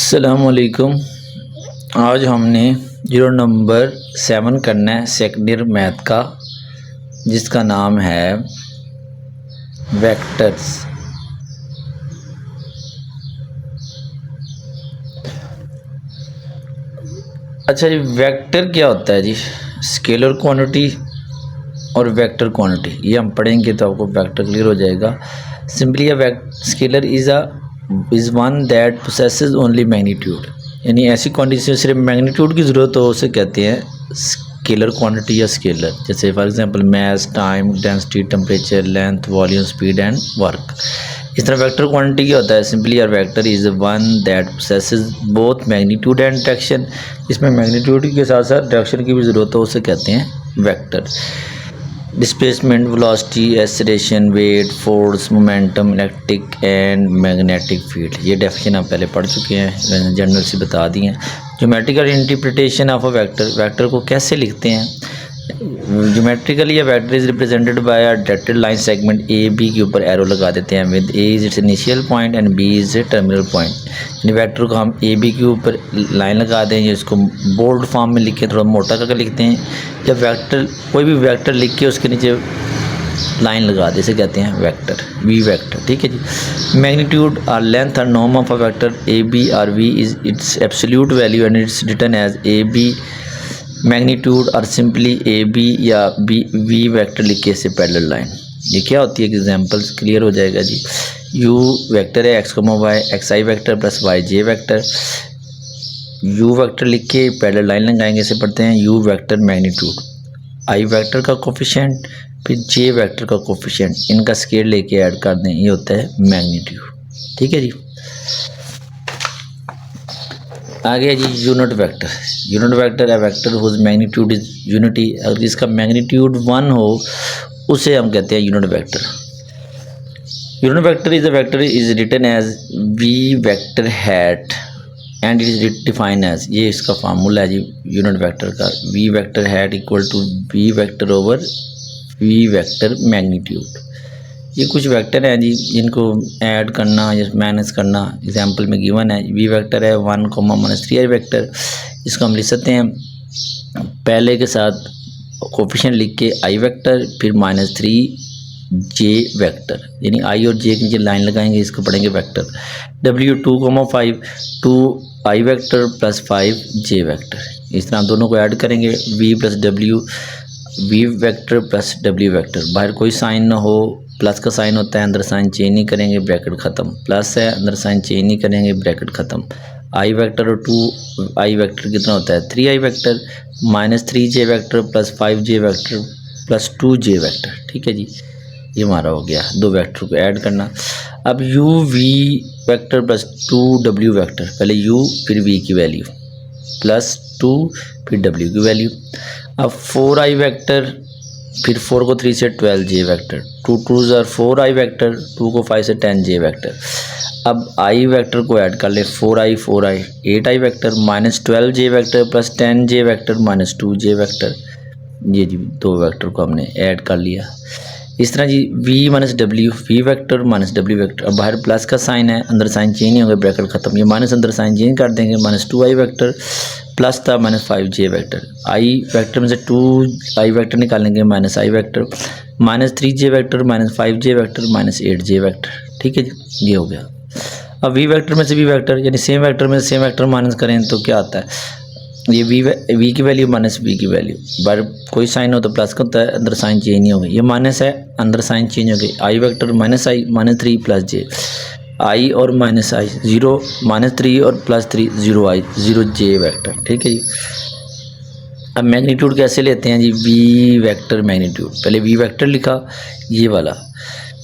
अस्सलामुअलैकुम। आज हमने यूनिट नंबर 7 करना है सेकंड ईयर मैथ का, जिसका नाम है वेक्टर्स। अच्छा जी, वेक्टर क्या होता है जी? स्केलर क्वांटिटी और वेक्टर क्वांटिटी, ये हम पढ़ेंगे तो आपको वेक्टर क्लियर हो जाएगा। Simply scalar is one that possesses only magnitude, यानी ऐसी क्वांटिटी से सिर्फ मैग्नीट्यूड की ज़रूरत हो उसे कहते हैं स्केलर क्वांटिटी या स्केलर। जैसे for example mass, time, density, temperature, length, volume, speed and work. इस तरह वेक्टर क्वांटिटी क्या होता है? Simply or vector is one that possesses both magnitude and direction. इसमें मैग्नीट्यूड के साथ साथ डायरेक्शन की भी ज़रूरत हो उसे कहते हैं vector. Displacement, velocity, acceleration, weight, force, momentum, electric and magnetic field, ये डेफिनेशन आप पहले पढ़ चुके हैं, जनरल से बता दी हैं। Geometrical interpretation of a vector, vector को कैसे लिखते हैं? Geometrically vector is represented by a directed line segment A B के ऊपर एरो लगा देते हैं with A is its initial point and B is a terminal point. यानी वेक्टर को हम ए बी के ऊपर लाइन लगा दें, या इसको बोल्ड फॉर्म में लिख के थोड़ा मोटा करके लिखते हैं, या वेक्टर कोई भी वेक्टर लिख के उसके नीचे लाइन लगा दे, इसे कहते हैं वेक्टर, वी वेक्टर। ठीक है जी। मैग्नीट्यूड और लेंथ और norm of a vector A B और V is its absolute value and it's written as A B magnitude और सिंपली ए बी या बी वी वेक्टर लिख के इससे पैरेलल लाइन। ये क्या होती है? एग्जांपल्स क्लियर हो जाएगा जी। यू वेक्टर है x comma y, x i vector plus y j vector. U vector लिख के पैरेलल लाइन लगाएंगे, इसे पढ़ते हैं u vector magnitude. I vector का कोफिशिएंट, फिर जे वेक्टर का कोफिशिएंट, इनका स्केल लेके ऐड कर दें, ये होता है मैग्नीट्यूड। ठीक है जी। आगे जी यूनिट वेक्टर। यूनिट वेक्टर है vector whose magnitude is unity. अगर इसका मैग्नीट्यूड 1 हो उसे हम कहते हैं unit vector. Unit vector is a vector is written as v vector hat and it is define as, ये इसका फार्मूला है जी यूनिट वेक्टर का। V vector hat equal to v vector over we vector magnitude. ये कुछ vector हैं जी जिनको add करना या माइनस करना एग्जांपल में गिवन है। वी वेक्टर है 1, -3 आई वेक्टर। इसको हम लिख सकते हैं पहले के साथ कोफिशिएंट लिख के आई वेक्टर, फिर -3 जे वेक्टर, यानी आई और जे के नीचे लाइन लगाएंगे, इसको पढ़ेंगे vector. W 2, 2 i vector plus 5 j vector. इस तरह दोनों को ऐड करेंगे, V plus W, v vector plus W vector. बाहर कोई साइन ना हो, प्लस का साइन होता है, अंदर साइन चेंज नहीं करेंगे, ब्रैकेट ख़त्म। प्लस है, अंदर साइन चेंज नहीं करेंगे, ब्रैकेट ख़त्म। आई वेक्टर और 2 आई वेक्टर कितना होता है? 3 I vector -3 J vector plus 5 j vector plus 2 J vector. ठीक है जी, ये हमारा हो गया। दो वेक्टर को ऐड करना। अब u v vector plus 2 W vector, पहले यू फिर वी की वैल्यू प्लस 2 फिर W की वैल्यू। अब 4 आई वेक्टर, फिर 4 को 3 से 12 J vector, 2 2s are 4 I vector, 2 को 5 से 10 जे वेक्टर। अब आई वेक्टर को ऐड कर ले, 4 आई 8 आई वेक्टर -12 जे वेक्टर प्लस 10 जे वेक्टर -2 जे वेक्टर। ये जी दो वेक्टर को हमने ऐड कर लिया। इस तरह जी V minus W, v vector minus W vector. अब बाहर प्लस का साइन है, अंदर साइन चेंज नहीं होगा, ब्रैकेट खत्म। ये माइनस अंदर साइन चेंज कर देंगे, -2 आई वेक्टर प्लस था -5 जे वेक्टर। आई वेक्टर में से 2 आई वेक्टर निकालेंगे, माइनस आई वेक्टर, -3 जे वेक्टर -5 जे वेक्टर -8 जे वेक्टर। ठीक है जी, ये हो गया। अब वी वेक्टर में से वी वेक्टर, यानी सेम वेक्टर में सेम वेक्टर माइनस करें तो क्या आता है? ये वी की वैल्यू माइनस वी की वैल्यू, बाहर कोई साइन हो तो प्लस का होता है, अंदर साइन चेंज नहीं होगा। ये माइनस है, अंदर साइन चेंज हो गई। आई वेक्टर माइनस आई -3 प्लस जे, आई और माइनस आई 0, -3 और +3 0 आई 0 जे वेक्टर। ठीक है जी। अब मैग्नीट्यूड कैसे लेते हैं जी? वी वेक्टर मैग्नीट्यूड, पहले वी वेक्टर लिखा ये वाला,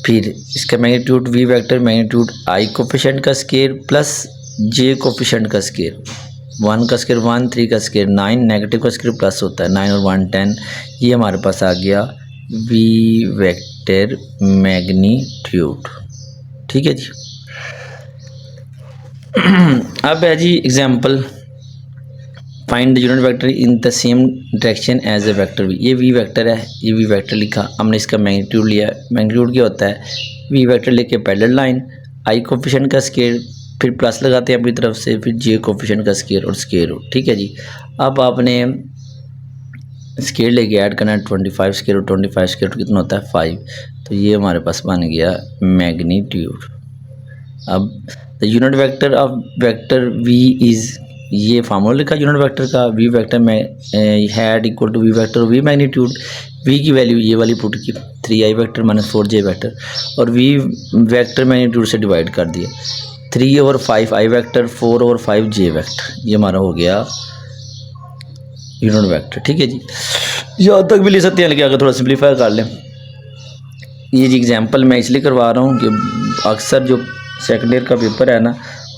फिर इसका मैग्नीट्यूड वी वेक्टर मैग्नीट्यूड आई कोफिशिएंट का स्केयर प्लस जे कोफिशिएंट का स्केयर। 1 का स्केयर 1, 3 का स्केयर 9, नेगेटिव का स्केयर प्लस होता है, 9 और 1 10। ये हमारे पास आ गया वी वेक्टर मैग्नीट्यूड। ठीक है जी। अब है जी example, find the unit vector in the same direction as a vector V. ये वी वेक्टर है, ये वी वेक्टर लिखा, हमने इसका मैग्नीट्यूड लिया। मैग्नीट्यूड क्या होता है? वी वेक्टर लेके पैरेलल लाइन, आई कोफिशिएंट का स्केयर, फिर प्लस लगाते हैं अपनी तरफ से, फिर जे कोफिशिएंट का स्क्वायर और स्क्वायर रूट। ठीक है जी। अब आपने स्क्वायर लेके ऐड करना है 25 स्क्वायर रूट 25 स्क्वायर रूट कितना होता है 5। तो ये हमारे पास बन गया मैग्नीट्यूड। अब the unit vector of vector v is, ये फार्मूला लिखा यूनिट वेक्टर का, वी वेक्टर में hat equal to v vector v magnitude. V की वैल्यू ये वाली पुट की 3i vector minus 4j vector, और वी वेक्टर मैग्नीट्यूड से डिवाइड कर दिया 3/5 i वेक्टर 4/5j वेक्टर। ये हमारा हो गया यूनिट वेक्टर। ठीक है जी। यहाँ तक भी ले सकते हैं, लेकिन अगर थोड़ा सिंप्लीफाई कर लें। ये जी एग्जांपल मैं इसलिए करवा रहा हूँ कि अक्सर जो सेकंड ईयर का पेपर है ना,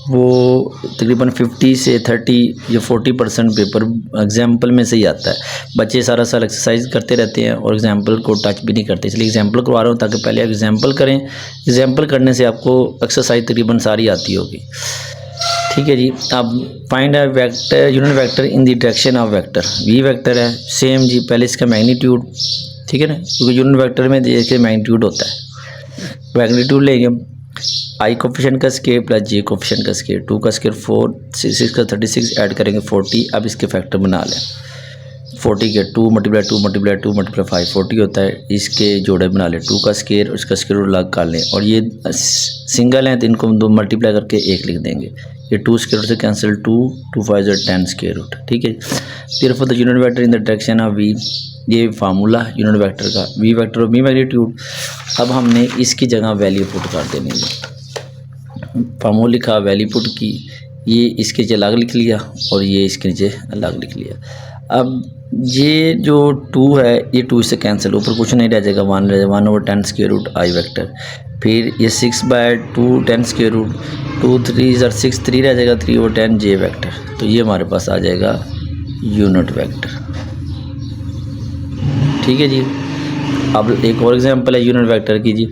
वो तकरीबन 50 से 30 या 40% पेपर एग्जाम्पल में से ही आता है। बच्चे सारा साल एक्सरसाइज करते रहते हैं और एग्जाम्पल को टच भी नहीं करते, इसलिए एग्जाम्पल करवा रहा हूँ ताकि पहले एग्जाम्पल करें। एग्जाम्पल करने से आपको एक्सरसाइज तकरीबन सारी आती होगी। ठीक है जी। अब find a vector unit vector in the direction of vector. We vector है सेम जी, पहले इसका मैग्नीट्यूड, ठीक है ना, क्योंकि यूनिट वेक्टर में देखिए मैग्नीट्यूड होता है। मैग्नीट्यूड लेंगे आई कोफिशिएंट का स्क्वायर प्लस जे कोफिशिएंट का स्क्वायर, 2 का स्क्वायर 4, 6 का 36 ऐड करेंगे 40। अब इसके फैक्टर बना लें। 40 के 2 मल्टीप्लाई 2 मल्टीप्लाई 2 मल्टीप्लाई 5 40 होता है। इसके जोड़े बना लें, 2 का स्क्वायर उसका स्क्वायर रूट अलग कर लें, और ये सिंगल हैं तो इनको 2 मल्टीप्लाई करके 1 लिख देंगे। ये 2 स्क्वायर रूट से कैंसिल, 2 2 5 10 स्क्वायर रूट। ठीक है। Therefore the unit vector in the direction of we, ये फार्मूला यूनिट वेक्टर का, वी वेक्टर और वी मैग्नीट्यूड। अब हमने इसकी जगह वैल्यू पुट कर देनी है। फार्मूला लिखा, वैल्यू पुट की, ये इसके नीचे अलग लिख लिया और ये इसके नीचे अलग लिख लिया। अब ये जो 2 है ये 2 से कैंसिल, ऊपर कुछ नहीं रह जाएगा, 1 रह जाएगा, 1/10 स्क्वायर रूट आई वेक्टर। फिर ये 6/2 10 स्क्वायर रूट, 2 3 6 3 रह जाएगा, 3/10 जे वेक्टर। तो ये हमारे पास आ जाएगा यूनिट वेक्टर। ठीक है जी। अब एक और एग्जांपल है यूनिट वेक्टर की जी,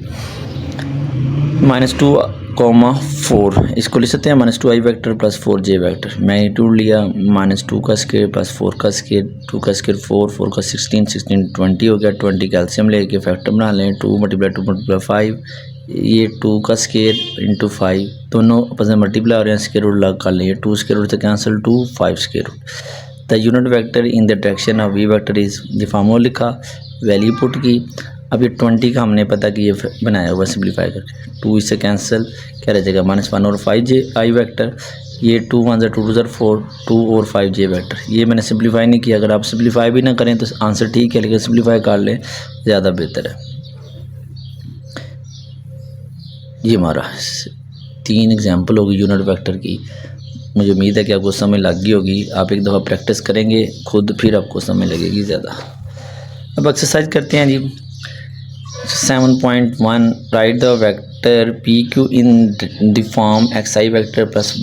-2,4, इसको लिख सकते हैं -2i vector plus 4j vector. Magnitude लिया -2 का स्क्वायर प्लस 4 का स्क्वायर, 2 का स्क्वायर 4, 4 का 16, 16 20 हो गया। 20 कैल्शियम लेके फैक्टर बना लें, 2 मल्टीप्लाई 2 मल्टीप्लाई 5, ये 2 का स्क्वायर इंटू 5, दोनों आपस में मल्टीप्लाई हो रहे हैं, स्क्वायर रूट अलग कर लें। 2 स्क्वायर रूट से cancel, 2 5 square root. The unit vector in the direction of we vector is, ये फार्मूला लिखा, वैल्यू पुट की। अब ये 20 का हमने पता कि ये बनाया हुआ सिंप्लीफाई करके, 2 इससे कैंसिल, क्या रह जाएगा -1 और 5j आई वेक्टर। ये 2 1 2 2 4, 2 और 5j वेक्टर। ये मैंने सिंप्लीफाई नहीं किया, अगर आप सिंप्लीफाई भी ना करें तो आंसर ठीक है, लेकिन सिंप्लीफाई कर लें ज़्यादा बेहतर है। ये हमारा 3 एग्जाम्पल होगी यूनिट वेक्टर की। मुझे उम्मीद है कि आपको समझ लग गई होगी। आप एक दफ़ा प्रैक्टिस करेंगे खुद, फिर आपको समझ लगेगी ज़्यादा। अब एक्सरसाइज करते हैं जी। 7.1 right the vector P Q in the form xi vector plus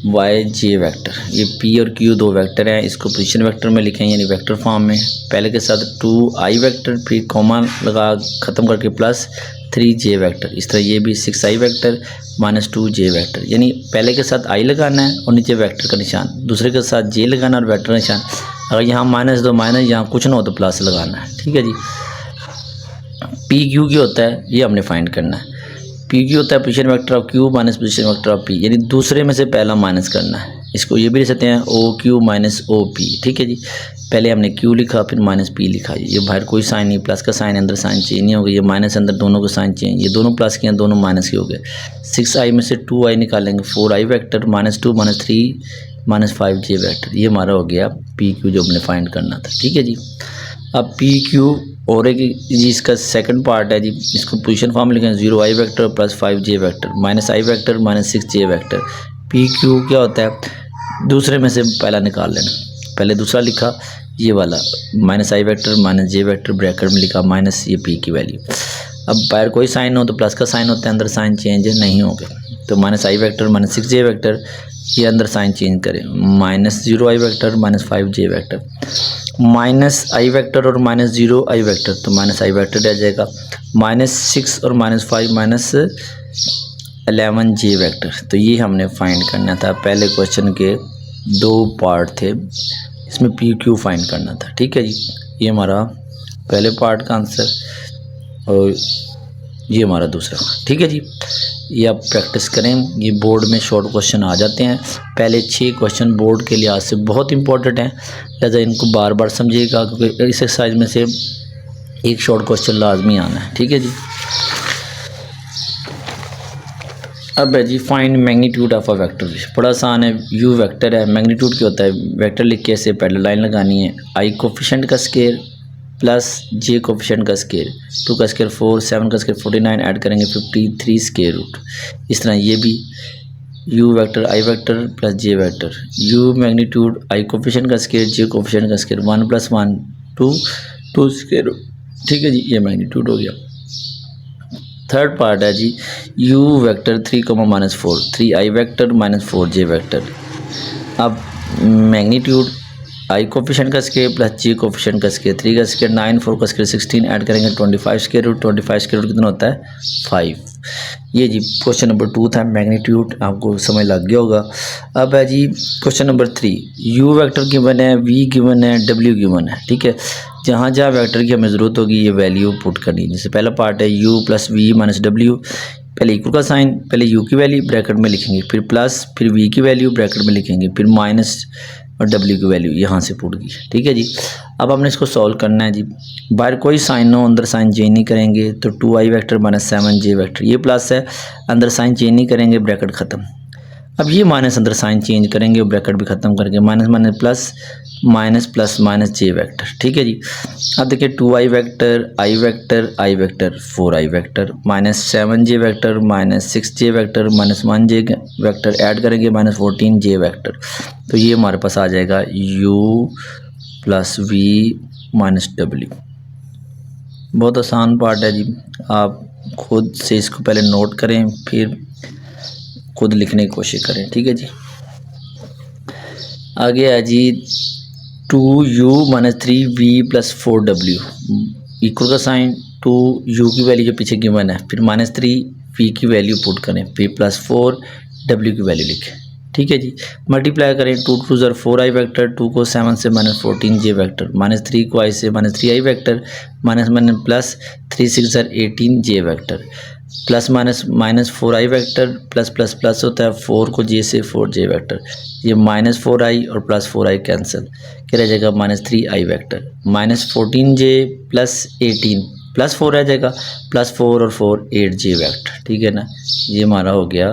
yj vector. ये p और q दो वेक्टर हैं, इसको पोजीशन वेक्टर में लिखें यानी वेक्टर फॉर्म में। पहले के साथ 2i वेक्टर, फिर कॉमा लगा ख़त्म करके प्लस 3j वेक्टर। इस तरह ये भी 6i vector minus 2j vector, यानी पहले के साथ i लगाना है और नीचे वेक्टर का निशान, दूसरे के साथ j लगाना और वेक्टर का निशान। अगर यहाँ माइनस दो माइनस, यहाँ कुछ ना हो तो प्लस लगाना है। ठीक है जी। पी क्यू की होता है, ये हमने फाइंड करना है। पी क्यू होता है position vector of Q minus position vector of P, यानी दूसरे में से पहला माइनस करना है। इसको ये भी लिख सकते हैं O Q minus O P. ठीक है जी। पहले हमने क्यू लिखा फिर माइनस पी लिखा। ये बाहर कोई साइन नहीं, प्लस का साइन अंदर साइन चेंज नहीं हो गया, ये माइनस अंदर दोनों को साइन चेंज, ये दोनों प्लस के हैं दोनों माइनस के हो गए। 6i में से 2i निकालेंगे, 4i वेक्टर -2 -3 -5j वेक्टर। ये हमारा हो गया पी क्यू जो हमने फाइंड करना था। ठीक है जी। अब पी क्यू और एक जी इसका सेकंड पार्ट है जी, इसको पोजीशन फॉर्म लिखें 0i vector plus 5j vector -i vector -6j vector. P Q क्या होता है, दूसरे में से पहला निकाल लेना। पहले दूसरा लिखा ये वाला -i vector -j vector, bracket में लिखा माइनस ये पी की वैल्यू। अब बाहर कोई साइन हो तो प्लस का साइन होता है, अंदर साइन चेंज नहीं हो गया तो -i वेक्टर -6j वेक्टर, ये अंदर साइन चेंज करें -0i vector -5j vector, -i vector और -0i वेक्टर तो -i वेक्टर रह जाएगा, -6 और -5 -11j वेक्टर। तो ये हमने फाइंड करना था। पहले क्वेश्चन के 2 पार्ट थे, इसमें पी क्यू फाइंड करना था। ठीक है जी। ये हमारा पहले पार्ट का आंसर। और ये हमारा दूसरा। ठीक है जी, ये आप प्रैक्टिस करें, ये बोर्ड में शॉर्ट क्वेश्चन आ जाते हैं। पहले 6 क्वेश्चन बोर्ड के लिहाज से बहुत इंपॉर्टेंट हैं, लिहाजा इनको बार बार समझिएगा क्योंकि इस एक्सरसाइज में से एक शॉर्ट क्वेश्चन लाजमी आना है। ठीक है जी, अब है जी find magnitude of a vector. बड़ा आसान है, यू वेक्टर है, मैग्नीट्यूड क्या होता है, वेक्टर लिख के ऐसे पैरेलल लाइन लगानी है, आई कोफिशिएंट का स्केयर प्लस जे कोफिशिएंट का स्केयर, 2 का स्केयर 4, 7 का स्केयर 49, ऐड करेंगे 53 स्केयर रूट। इस तरह ये भी you vector I vector plus J vector, you magnitude I coefficient का स्केयर जे कोफिशिएंट का स्केयर, 1 + 1 2 स्केयर रूट। ठीक है जी, ये मैग्नीट्यूड हो गया। थर्ड पार्ट है जी you vector 3, -4, 3 I vector -4 J vector. अब मैग्नीट्यूड आई कोफिशिएंट का स्केयर प्लस जे कोफिशिएंट का स्केयर, 3 का स्केयर 9, 4 का स्केयर 16, ऐड करेंगे 25 स्केयर रूट। 25 स्केयर रूट कितना होता है 5। ये जी क्वेश्चन नंबर 2 था, मैग्नीट्यूड आपको समझ लग गया होगा। अब है जी question number 3, U vector given है, वी गिवन है, डब्ल्यू गिवन है। ठीक है, जहाँ जहाँ वेक्टर की हमें ज़रूरत होगी ये वैल्यू पुट करनी है। जैसे पहला पार्ट है u + v - w, पहले इक्वल का साइन, पहले u की वैल्यू ब्रैकेट में लिखेंगे, फिर प्लस, फिर v की वैल्यू ब्रैकेट में लिखेंगे, फिर माइनस और w की वैल्यू यहाँ से पुट की। ठीक है जी, अब हमने इसको सॉल्व करना है जी। बाहर कोई साइन हो, अंदर साइन चेंज नहीं करेंगे, तो 2i वेक्टर -7 j वेक्टर, ये प्लस है, अंदर साइन चेंज नहीं करेंगे, ब्रैकेट ख़त्म। अब ये माइनस अंदर साइन चेंज करेंगे और ब्रैकेट भी ख़त्म करके minus minus plus, minus plus minus J vector. ठीक है जी, अब देखिए 2i vector, i vector, i vector, 4i vector, -7j vector, -6j vector, -1j vector, add करेंगे -14j वेक्टर। तो ये हमारे पास आ जाएगा u + v - w। बहुत आसान पार्ट है जी, आप खुद से इसको पहले नोट करें फिर खुद लिखने की कोशिश करें। ठीक है जी, आगे है जी 2u - 3v + 4w, इक्वल का साइन, 2u की वैल्यू जो पीछे गिवन है, फिर -3v की वैल्यू पुट करें, फिर +4w की वैल्यू लिखें। ठीक है जी, मल्टीप्लाई करें, 2 × 2 = 4i वेक्टर, 2 को 7 से -14j वेक्टर, -3 को i से -3i vector, plus 3 × 6 = 18j vector, plus minus 4i vector, plus plus plus होता है 4 को j से 4j वेक्टर, ये -4i और +4i कैंसिल, क्या रह जाएगा -3i वेक्टर, -14j + 18 +4 आ जाएगा, +4 और 4 8j वेक्टर। ठीक है ना, ये हमारा हो गया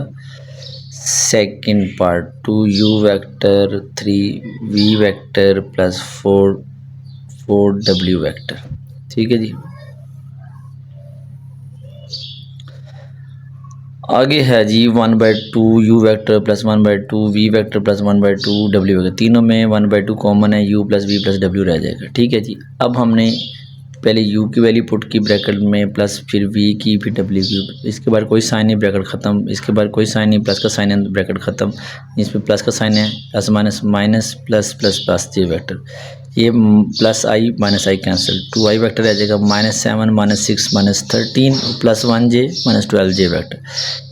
second part, 2u vector 3v vector plus 4w vector. ठीक है जी, आगे है जी 1/2 u vector plus 1/2 v vector plus 1/2 w vector, तीनों में 1/2 कॉमन है, u + v + w रह जाएगा। ठीक है जी, अब हमने पहले u की वैल्यू पुट की ब्रैकेट में, प्लस फिर v की, फिर w की, इसके बाद कोई साइन नहीं, ब्रैकेट ख़त्म, इसके बाद कोई साइन नहीं, प्लस का साइन है, ब्रैकेट ख़त्म, इसमें प्लस का साइन है, plus minus minus plus plus plus j vector, ये +i - i cancel, 2i vector रह जाएगा, -7 -6 -13 प्लस 1j -12j वेक्टर,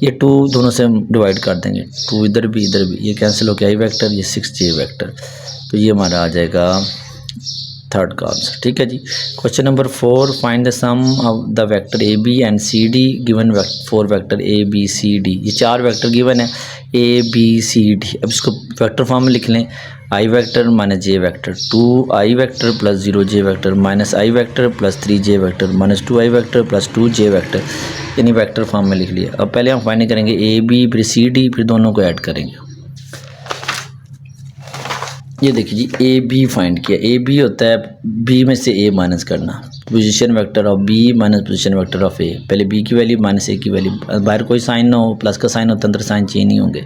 ये 2 दोनों से हम डिवाइड कर देंगे, 2 इधर भी ये कैंसिल हो गया i वेक्टर, ये 6j वेक्टर, तो ये हमारा आ जाएगा थर्ड का आंसर। ठीक है जी, question number 4, find the sum of the vector A B and C D given 4 vector A B C D, ये 4 वेक्टर गिवन है ए बी सी डी। अब इसको वेक्टर फॉर्म में लिख लें, I vector - J vector, 2i vector plus 0j vector, -i vector plus 3j vector, -2i vector plus 2j vector, यानी vector form में लिख लिया। अब पहले हम फाइंड करेंगे ए बी, फिर सी डी, फिर दोनों को ऐड करेंगे। ये देखिए जी, ए बी फाइंड किया, ए बी होता है बी में से ए माइनस करना, position vector of B minus position vector of A, पहले बी की वैल्यू माइनस ए की वैल्यू, बाहर कोई साइन ना हो, प्लस का साइन होता है, अंदर साइन चेंज नहीं होंगे,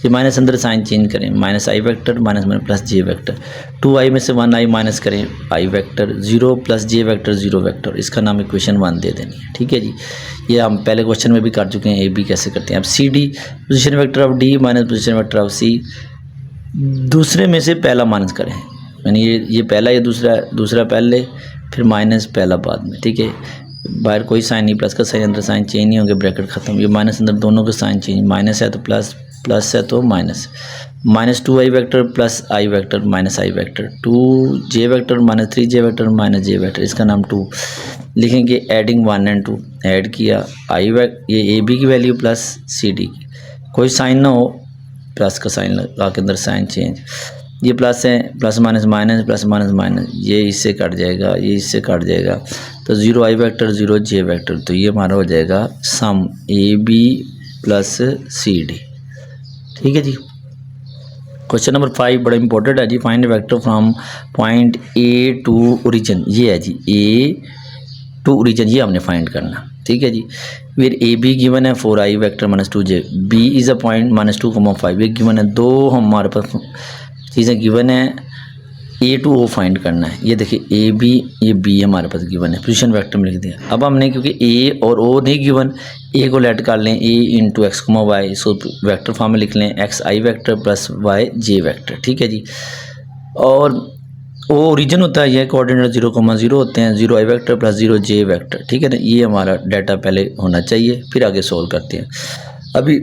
ये माइनस अंदर साइन चेंज करें, -i vector minus plus J vector, 2i में से 1i माइनस करें, i vector, 0 + j vector 0 vector, इसका नाम इक्वेशन 1 दे देनी है। ठीक है जी, ये हम पहले क्वेश्चन में भी कर चुके हैं, ए बी कैसे करते हैं। अब C D, position vector of D minus position vector of C, दूसरे में से पहला माइनस करें, यानी ये पहला, ये दूसरा पहले, फिर माइनस पहला बाद में। ठीक है, बाहर कोई साइन नहीं, प्लस का साइन, अंदर साइन चेंज नहीं होंगे, ब्रैकेट ख़त्म, ये माइनस अंदर दोनों के साइन चेंज, माइनस है तो प्लस प्लस है तो minus, -2i vector plus i vector minus i vector, 2j vector -3j vector minus j vector, इसका नाम 2 लिखेंगे। एडिंग 1 एंड 2 ऐड किया, ये ए बी की वैल्यू प्लस सी डी की, कोई साइन ना हो, प्लस का साइन लगा के अंदर साइन चेंज, ये प्लस है, plus minus minus plus minus minus, ये इससे कट जाएगा, ये इससे कट जाएगा, तो 0i वेक्टर 0j वेक्टर, तो ये हमारा हो जाएगा sum A B plus C D. ठीक है जी। क्वेश्चन नंबर 5 बड़ा इंपॉर्टेंट है जी। Find vector from point A to origin, ये है जी ए टू ओरिजिन, ये हमने फाइंड करना। ठीक है जी। फिर ए बी गिवन है 4i vector -2j, B is a point -2,5, ये गिवन है, दो हमारे पास चीज़ें गिवन है, ए टू ओ फाइंड करना है। ये देखिए ए बी, ये बी हमारे पास गिवन है, पोजीशन वेक्टर में लिख दिया। अब हमने क्योंकि ए और ओ नहीं गिवन, ए को लेट कर लें, ए इंटू एक्स कोमा वाई, इसको वेक्टर फॉर्म में लिख लें, x i vector plus y j vector. ठीक है जी। और ओ ओरिजिन होता है, यह कोऑर्डिनेट 0,0 होते हैं, 0i vector plus 0j vector. ठीक है ना, ये हमारा डाटा पहले होना चाहिए, फिर आगे सोल्व करते हैं। अभी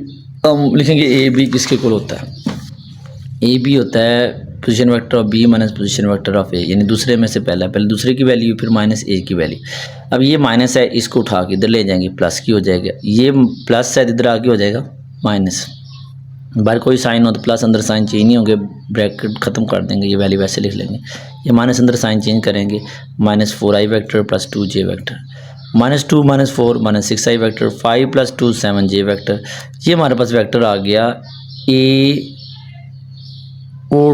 हम लिखेंगे ए बी किसके कुल होता है, ए बी होता है position vector of B minus position vector of A, यानी दूसरे में से पहले दूसरे की वैल्यू फिर माइनस ए की वैल्यू। अब ये माइनस है, इसको उठा के इधर ले जाएंगे, प्लस की हो जाएगा, ये प्लस है इधर आके हो जाएगा माइनस, बाहर कोई साइन हो तो प्लस अंदर साइन चेंज नहीं होंगे, ब्रैकेट ख़त्म कर देंगे, ये वैल्यू वैसे लिख लेंगे, ये माइनस अंदर साइन चेंज करेंगे, -4i vector plus 2j vector, -2 -4 -6i vector, 5 + 2 7j vector. ये हमारे पास वेक्टर आ गया ए ओ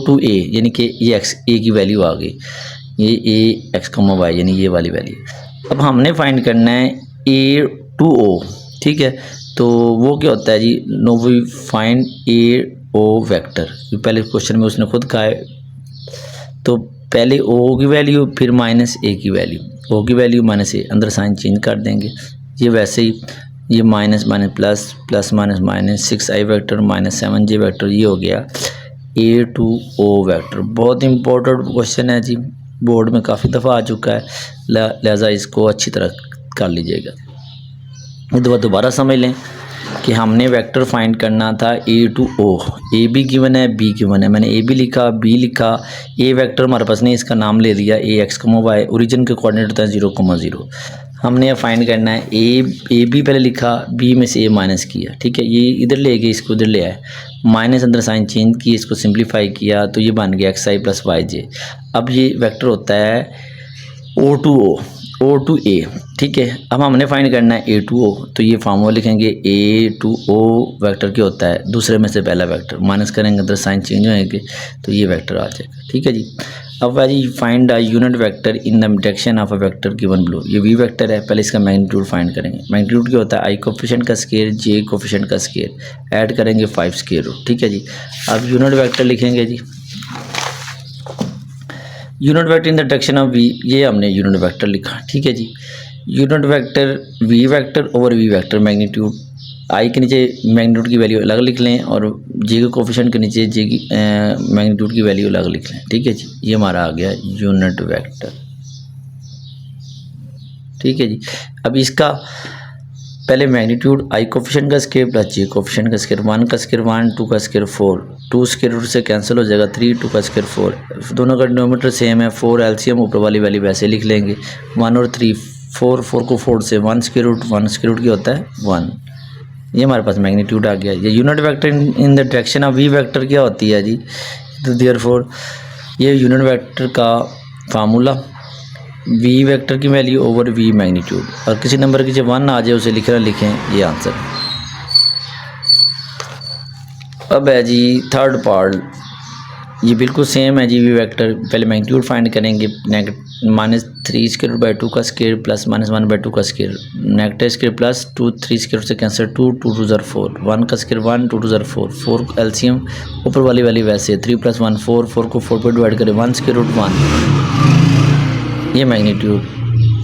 टू ए, यानी कि ये एक्स ए की वैल्यू आ गई, ये ए एक्स कमा वाई यानी ये वाली वैल्यू। अब हमने फाइंड करना है ए टू ओ। ठीक है, तो वो क्या होता है जी, no we find A O vector, पहले क्वेश्चन में उसने खुद कहा है, तो पहले ओ की वैल्यू फिर माइनस ए की वैल्यू, ओ की वैल्यू माइनस ए, अंदर साइन चेंज कर देंगे, ये वैसे ही ये minus minus plus plus minus minus 6i vector -7j vector, ये हो गया ए टू ओ वेक्टर। बहुत इंपॉर्टेंट क्वेश्चन है जी, बोर्ड में काफ़ी दफ़ा आ चुका है, लिहाजा इसको अच्छी तरह कर लीजिएगा। दोबारा समझ लें कि हमने वेक्टर फाइंड करना था A to O, A B given है, बी गिवन है, मैंने ए बी लिखा, बी लिखा, ए वेक्टर हमारे पास नहीं, इसका नाम ले दिया ए एक्स कमा वाई, ओरिजिन के कोऑर्डिनेट होता है 0,0। हमने फाइंड करना है ए बी पहले लिखा, बी में से ए माइनस किया। ठीक है, ये इधर ले गए, इसको इधर ले आए, माइनस अंदर साइन चेंज किया, इसको सिंप्लीफाई किया, तो ये बन गया एक्स आई प्लस वाई जे। अब ये वेक्टर होता है ओ टू ए। ठीक है, अब हमने फाइंड करना है ए टू ओ, तो ये फार्मूला लिखेंगे ए टू ओ वेक्टर क्या होता है, दूसरे में से पहला वेक्टर, माइनस करेंगे अंदर साइन चेंज होएंगे, तो ये वेक्टर आ जाएगा। ठीक है जी। अब जी find the unit vector in the direction of a vector given below, ये वी वेक्टर है, पहले इसका मैग्नीट्यूड फाइंड करेंगे। मैग्नीट्यूड क्या होता है, आई कोफिशिएंट का स्क्वायर जे कोफिशिएंट का स्क्वायर, ऐड करेंगे 5 स्क्वायर रूट। ठीक है जी। अब यूनिट वेक्टर लिखेंगे जी, unit vector in the direction of we, ये हमने यूनिट वेक्टर लिखा। ठीक है जी। Unit vector we vector over we vector, magnitude I के नीचे मैग्नीट्यूड की वैल्यू अलग लिख लें, और जे के कोफिशिएंट के नीचे जे की मैग्नीट्यूड की वैल्यू अलग लिख लें। ठीक है जी, ये हमारा आ गया यूनिट वेक्टर। ठीक है जी। अब इसका पहले मैग्नीट्यूड आई कोफिशिएंट का स्क्वायर प्लस जे कोफिशिएंट का स्क्वायर, 1 का स्क्वायर 1, 2 का स्क्वायर 4, 2 स्क्वायर रूट से कैंसिल हो जाएगा, 3, 2 का स्क्वायर 4, दोनों का डिनोमिनेटर सेम है, 4 एलसीएम ऊपर वाली वैल्यू वैसे लिख लेंगे, 1 और 3, 4 को 4 से 1 स्क्वायर रूट क्या होता है 1। ये हमारे पास मैग्नीट्यूड आ गया। ये unit vector in the direction of we vector क्या होती है जी, तो देयरफॉर ये यूनिट वेक्टर का फार्मूला वी वेक्टर की वैल्यू ओवर वी मैग्नीट्यूड, और किसी नंबर की जब 1 आ जाए उसे लिखें, ये आंसर। अब है जी थर्ड पार्ट, ये बिल्कुल सेम है जी, वी वेक्टर पहले मैग्नीट्यूड फाइंड करेंगे, -3 स्क्वायर रूट बाई 2 का स्क्वायर प्लस -1 बाई 2 का square, negative square plus 2, 3 square से कैंसिल, 2, 2 2 ज़र 4, 1 का स्क्वायर 1, 2 2 ज़र 4, 4 एलसीएम ऊपर वाली वैसे 3 + 1 4, 4 को 4 पर डिवाइड करें 1 स्क्वायर रूट 1, ये magnitude.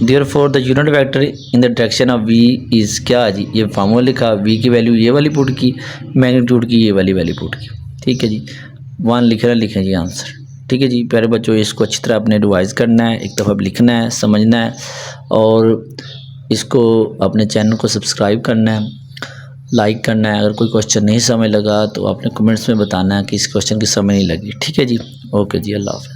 Therefore the unit vector in the direction of V is क्या जी, ये फार्मूला लिखा, वी की वैल्यू ये वाली पुट की, मैग्नीट्यूड की ये वाली वैल्यू पुट की। ठीक है जी। 1 लिखें जी आंसर। ठीक है जी। प्यारे बच्चों, इसको अच्छी तरह अपने रिवाइज़ करना है, एक दफ़ा लिखना है, समझना है, और इसको अपने चैनल को सब्सक्राइब करना है, लाइक करना है। अगर कोई क्वेश्चन नहीं समझ लगा तो आपने कमेंट्स में बताना है कि इस क्वेश्चन की समझ नहीं लगी। ठीक है जी, ओके जी, अल्लाह हाफ़िज़।